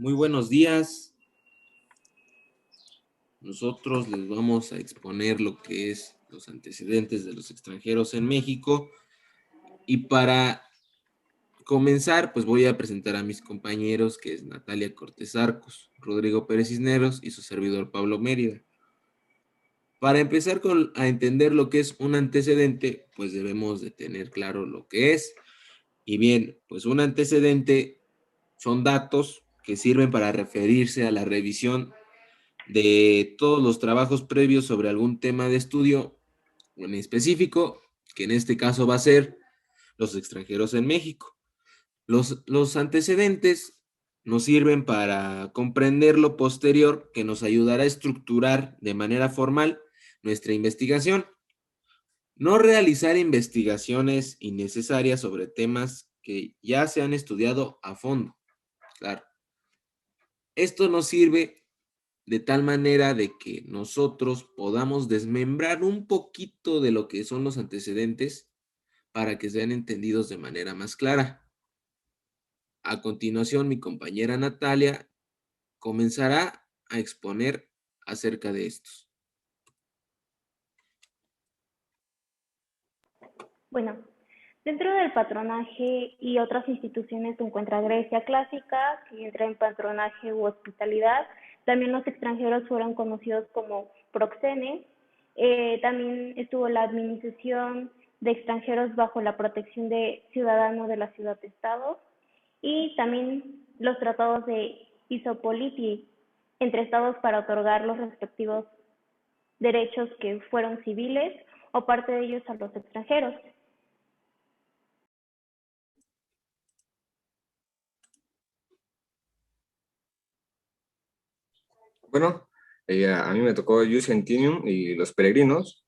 Muy buenos días. Nosotros les vamos a exponer lo que es los antecedentes de los extranjeros en México. Y para comenzar, pues voy a presentar a mis compañeros, que es Natalia Cortés Arcos, Rodrigo Pérez Cisneros y su servidor Pablo Mérida. Para empezar a entender lo que es un antecedente, pues debemos de tener claro lo que es. Y bien, pues un antecedente son datos que sirven para referirse a la revisión de todos los trabajos previos sobre algún tema de estudio en específico, que en este caso va a ser los extranjeros en México. Los antecedentes nos sirven para comprender lo posterior, que nos ayudará a estructurar de manera formal nuestra investigación. No realizar investigaciones innecesarias sobre temas que ya se han estudiado a fondo. Claro. Esto nos sirve de tal manera de que nosotros podamos desmembrar un poquito de lo que son los antecedentes para que sean entendidos de manera más clara. A continuación, mi compañera Natalia comenzará a exponer acerca de estos. Bueno, dentro del patronaje y otras instituciones se encuentra Grecia clásica, que entra en patronaje u hospitalidad. También los extranjeros fueron conocidos como proxenes. También estuvo la administración de extranjeros bajo la protección de ciudadanos de la ciudad-estado. Y también los tratados de Isopoliti entre estados para otorgar los respectivos derechos que fueron civiles o parte de ellos a los extranjeros. Bueno, a mí me tocó Ius Gentium y los peregrinos,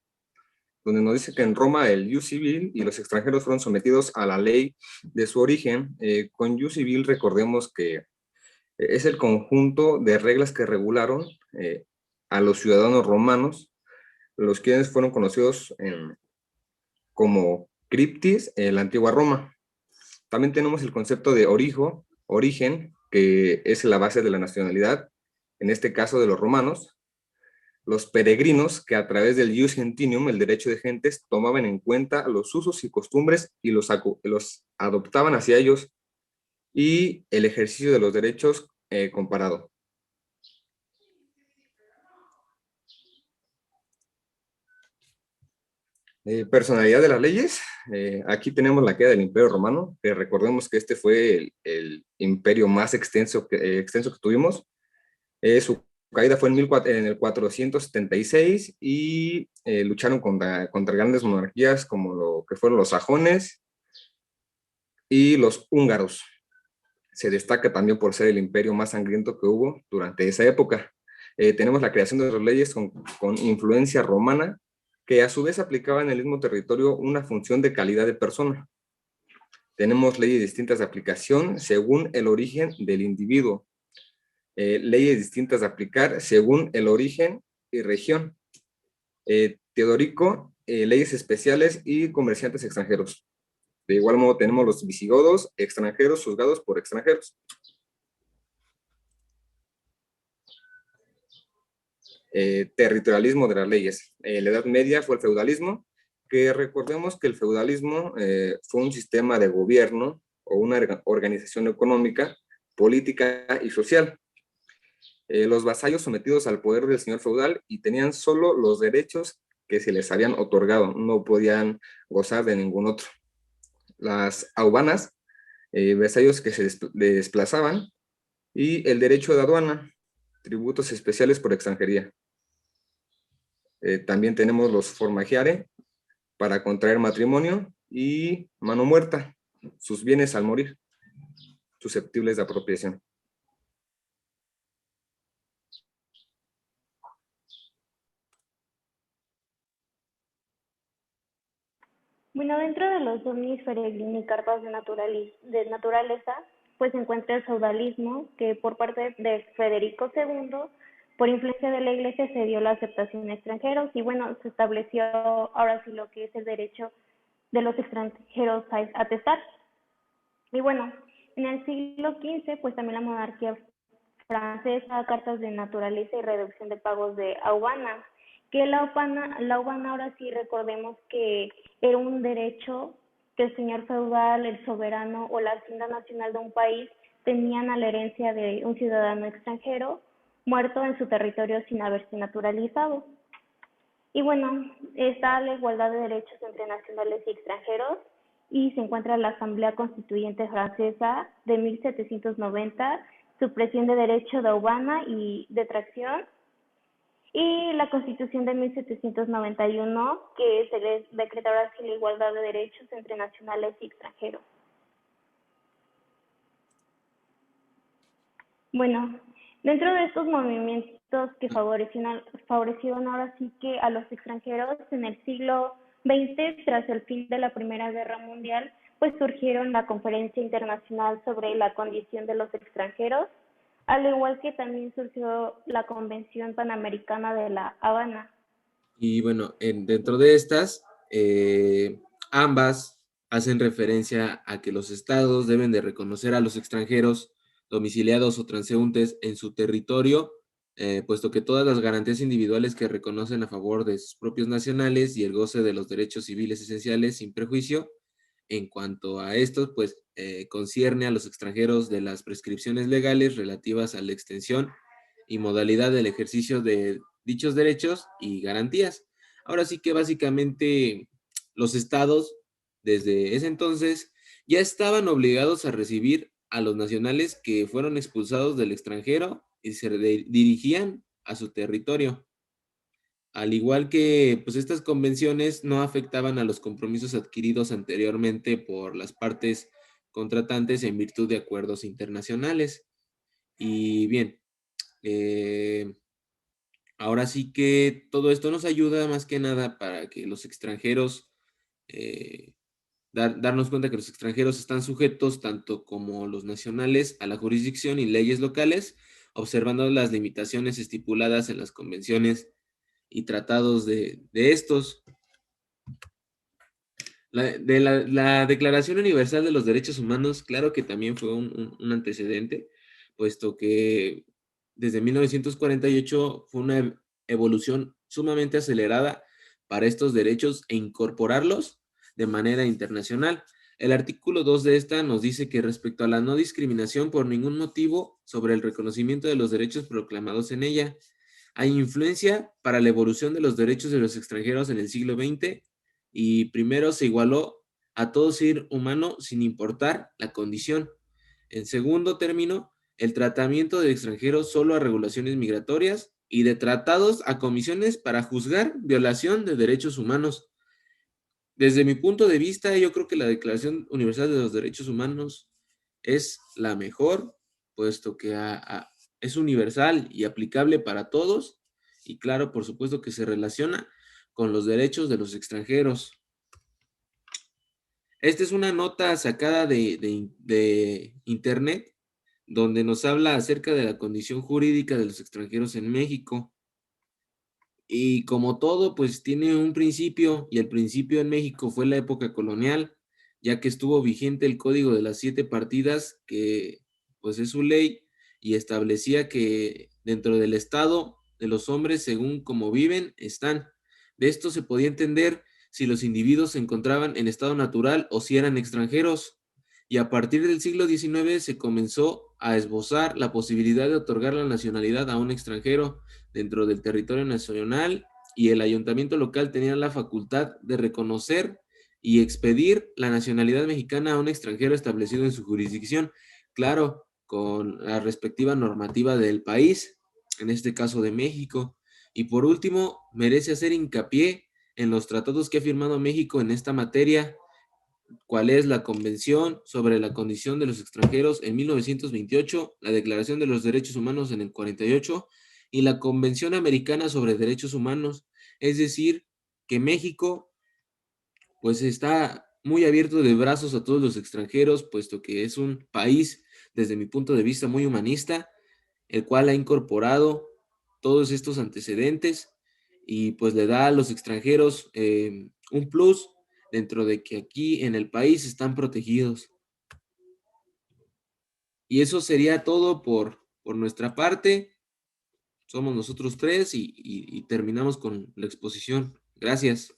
donde nos dice que en Roma el Ius Civil y los extranjeros fueron sometidos a la ley de su origen. Con Ius Civil recordemos que es el conjunto de reglas que regularon a los ciudadanos romanos, los quienes fueron conocidos como criptis en la antigua Roma. También tenemos el concepto de origen, que es la base de la nacionalidad, en este caso de los romanos. Los peregrinos, que a través del ius gentium, el derecho de gentes, tomaban en cuenta los usos y costumbres y los adoptaban hacia ellos, y el ejercicio de los derechos comparado. Personalidad de las leyes. Aquí tenemos la queda del Imperio Romano, que recordemos que este fue el imperio más extenso que tuvimos. Su caída fue en el 476 y lucharon contra grandes monarquías como lo que fueron los sajones y los húngaros. Se destaca también por ser el imperio más sangriento que hubo durante esa época. Tenemos la creación de las leyes con influencia romana, que a su vez aplicaban en el mismo territorio una función de calidad de persona. Tenemos leyes distintas de aplicación según el origen del individuo. Leyes distintas de aplicar según el origen y región. Teodorico, leyes especiales y comerciantes extranjeros. De igual modo tenemos los visigodos, extranjeros juzgados por extranjeros. Territorialismo de las leyes. La Edad Media fue el feudalismo, que recordemos que el feudalismo fue un sistema de gobierno o una organización económica, política y social. Los vasallos sometidos al poder del señor feudal y tenían solo los derechos que se les habían otorgado, no podían gozar de ningún otro. Las aubanas, vasallos que se desplazaban, y el derecho de aduana, tributos especiales por extranjería. También tenemos los formagiare para contraer matrimonio y mano muerta, sus bienes al morir, susceptibles de apropiación. Bueno, dentro de los dominis peregrini y cartas de naturaleza, pues se encuentra el feudalismo, que por parte de Federico II, por influencia de la Iglesia, se dio la aceptación de extranjeros y bueno, se estableció ahora sí lo que es el derecho de los extranjeros a atestar. Y bueno, en el siglo XV, pues también la monarquía francesa, cartas de naturaleza y reducción de pagos de aduana. Que la aduana ahora sí recordemos que era un derecho que el señor feudal, el soberano o la hacienda nacional de un país tenían a la herencia de un ciudadano extranjero muerto en su territorio sin haberse naturalizado. Y bueno, está la igualdad de derechos entre nacionales y extranjeros y se encuentra la Asamblea Constituyente Francesa de 1790, supresión de derecho de aduana y de tracción, y la Constitución de 1791, que se les decretaba así la igualdad de derechos entre nacionales y extranjeros. Bueno, dentro de estos movimientos que favorecieron ahora sí que a los extranjeros en el siglo XX, tras el fin de la Primera Guerra Mundial, pues surgieron la Conferencia Internacional sobre la Condición de los Extranjeros, al igual que también surgió la Convención Panamericana de La Habana. Y bueno, dentro de estas, ambas hacen referencia a que los estados deben de reconocer a los extranjeros domiciliados o transeúntes en su territorio, puesto que todas las garantías individuales que reconocen a favor de sus propios nacionales y el goce de los derechos civiles esenciales sin prejuicio. En cuanto a estos, pues concierne a los extranjeros de las prescripciones legales relativas a la extensión y modalidad del ejercicio de dichos derechos y garantías. Ahora sí que básicamente los estados desde ese entonces ya estaban obligados a recibir a los nacionales que fueron expulsados del extranjero y se dirigían a su territorio. Al igual que pues estas convenciones no afectaban a los compromisos adquiridos anteriormente por las partes contratantes en virtud de acuerdos internacionales. Y bien, ahora sí que todo esto nos ayuda más que nada para que los extranjeros, darnos cuenta que los extranjeros están sujetos, tanto como los nacionales, a la jurisdicción y leyes locales, observando las limitaciones estipuladas en las convenciones y tratados de estos. La Declaración Universal de los Derechos Humanos, claro que también fue un antecedente, puesto que desde 1948 fue una evolución sumamente acelerada para estos derechos e incorporarlos de manera internacional. El artículo 2 de esta nos dice que respecto a la no discriminación por ningún motivo sobre el reconocimiento de los derechos proclamados en ella, hay influencia para la evolución de los derechos de los extranjeros en el siglo XX y primero se igualó a todo ser humano sin importar la condición. En segundo término, el tratamiento de extranjeros solo a regulaciones migratorias y de tratados a comisiones para juzgar violación de derechos humanos. Desde mi punto de vista, yo creo que la Declaración Universal de los Derechos Humanos es la mejor, puesto que es universal y aplicable para todos, y claro, por supuesto que se relaciona con los derechos de los extranjeros. Esta es una nota sacada de internet, donde nos habla acerca de la condición jurídica de los extranjeros en México. Y como todo, pues tiene un principio, y el principio en México fue la época colonial, ya que estuvo vigente el Código de las 7 Partidas, que pues es su ley, y establecía que dentro del Estado de los hombres, según como viven, están. De esto se podía entender si los individuos se encontraban en estado natural o si eran extranjeros. Y a partir del siglo XIX se comenzó a esbozar la posibilidad de otorgar la nacionalidad a un extranjero dentro del territorio nacional, y el ayuntamiento local tenía la facultad de reconocer y expedir la nacionalidad mexicana a un extranjero establecido en su jurisdicción, claro, con la respectiva normativa del país, en este caso de México. Y por último, merece hacer hincapié en los tratados que ha firmado México en esta materia, cuál es la Convención sobre la Condición de los Extranjeros en 1928, la Declaración de los Derechos Humanos en el 48 y la Convención Americana sobre Derechos Humanos. Es decir, que México pues está muy abierto de brazos a todos los extranjeros, puesto que es un país, desde mi punto de vista, muy humanista, el cual ha incorporado todos estos antecedentes y pues le da a los extranjeros un plus dentro de que aquí en el país están protegidos. Y eso sería todo por Por nuestra parte, somos nosotros tres y terminamos con la exposición. Gracias.